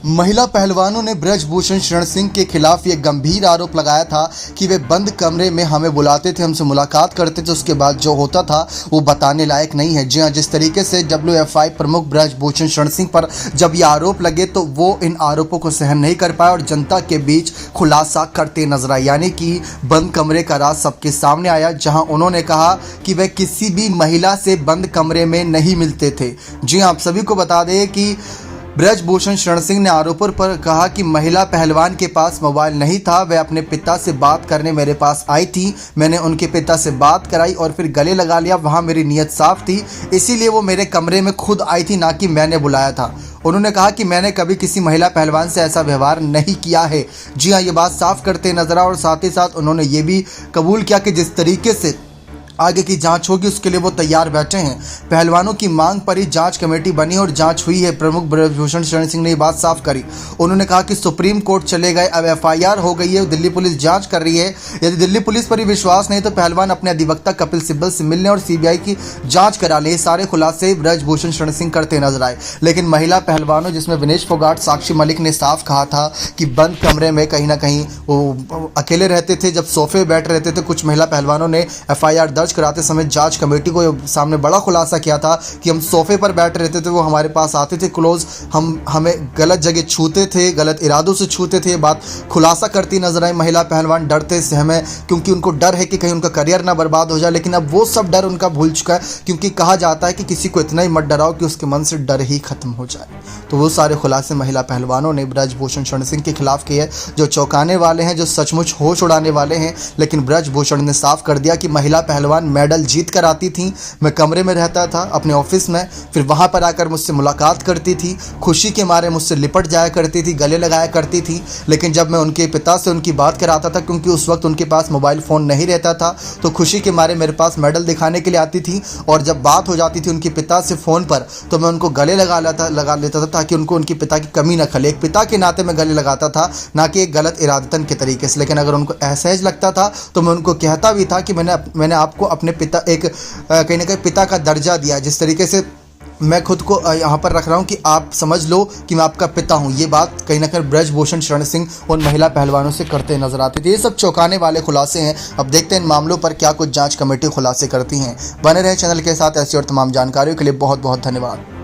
महिला पहलवानों ने ब्रजभूषण शरण सिंह के खिलाफ ये गंभीर आरोप लगाया था कि वे बंद कमरे में हमें बुलाते थे, हमसे मुलाकात करते थे, उसके बाद जो होता था वो बताने लायक नहीं है। जी हाँ, जिस तरीके से WFI प्रमुख ब्रजभूषण शरण सिंह पर जब ये आरोप लगे तो वो इन आरोपों को सहन नहीं कर पाए और जनता के बीच खुलासा करते नजर आए, यानी कि बंद कमरे का राज सबके सामने आया, जहां उन्होंने कहा कि वे किसी भी महिला से बंद कमरे में नहीं मिलते थे। जी हाँ, आप सभी को बता दें कि ब्रजभूषण शरण सिंह ने आरोपों पर कहा कि महिला पहलवान के पास मोबाइल नहीं था, वह अपने पिता से बात करने मेरे पास आई थी, मैंने उनके पिता से बात कराई और फिर गले लगा लिया, वहां मेरी नीयत साफ थी, इसीलिए वो मेरे कमरे में खुद आई थी, ना कि मैंने बुलाया था। उन्होंने कहा कि मैंने कभी किसी महिला पहलवान से ऐसा व्यवहार नहीं किया है। जी हाँ, ये बात साफ करते नजर आए और साथ ही साथ उन्होंने ये भी कबूल किया कि जिस तरीके से आगे की जांच होगी उसके लिए वो तैयार बैठे हैं। पहलवानों की मांग पर ही जांच कमेटी बनी और जांच हुई है। प्रमुख ब्रजभूषण शरण सिंह ने ये बात साफ करी। उन्होंने कहा कि सुप्रीम कोर्ट चले गए, अब FIR हो गई है, दिल्ली पुलिस जांच कर रही है। यदि दिल्ली पुलिस पर ही विश्वास नहीं तो पहलवान अपने अधिवक्ता कपिल सिब्बल से मिलने और CBI की जाँच करा ले। सारे खुलासे ब्रजभूषण शरण सिंह करते नजर आए। लेकिन महिला पहलवानों जिसमें विनेश फोगाट, साक्षी मलिक ने साफ कहा था कि बंद कमरे में कहीं ना कहीं वो अकेले रहते थे, जब सोफे बैठ रहते थे। कुछ महिला पहलवानों ने FIR दर्ज कराते समय जांच कमेटी को सामने बड़ा खुलासा किया था कि हम सोफे पर बैठ रहते थे, वो हमारे पास आते थे क्लोज, हमें गलत जगह छूते थे, गलत इरादों से छूते थे। ये बात खुलासा करती नजर आई। महिला पहलवान डरते से हमें, क्योंकि उनको डर है कि कहीं उनका करियर ना बर्बाद हो जाए, लेकिन अब वो सब डर उनका भूल चुका है, क्योंकि कहा जाता है कि किसी को इतना ही मत डराओ कि उसके मन से डर ही खत्म हो जाए। तो वो सारे खुलासे महिला पहलवानों ने ब्रजभूषण शरण सिंह के खिलाफ किए हैं, जो चौंकाने वाले हैं, जो सचमुच होश उड़ाने वाले हैं। लेकिन ब्रजभूषण ने साफ कर दिया कि महिला पहलवान मेडल जीत कर आती थी, मैं कमरे में रहता था अपने ऑफिस में, फिर वहां पर आकर मुझसे मुलाकात करती थी, खुशी के मारे मुझसे लिपट जाया करती थी, गले लगाया करती थी। लेकिन जब मैं उनके पिता से उनकी बात कराता था, क्योंकि उस वक्त उनके पास मोबाइल फ़ोन नहीं रहता था, तो खुशी के मारे मेरे पास मेडल दिखाने के लिए आती थी। और जब बात हो जाती थी उनके पिता से फ़ोन पर, तो मैं उनको गले लगा लेता था ताकि उनको उनके पिता की कमी न खले। एक पिता के नाते मैं गले लगाता था, ना कि एक गलत इरादतन के तरीके से। लेकिन अगर उनको असहज लगता था तो मैं उनको कहता भी था कि मैंने आपको अपने पिता, एक कहीं ना कहीं पिता का दर्जा दिया। जिस तरीके से मैं खुद को यहाँ पर रख रहा हूँ कि आप समझ लो कि मैं आपका पिता हूँ। ये बात कहीं ना कहीं ब्रजभूषण शरण सिंह उन महिला पहलवानों से करते नजर आते थे। ये सब चौंकाने वाले खुलासे हैं। अब देखते हैं इन मामलों पर क्या कुछ जांच कमेटी खुलासे करती हैं। बने रहे चैनल के साथ। ऐसी और तमाम जानकारियों के लिए बहुत बहुत धन्यवाद।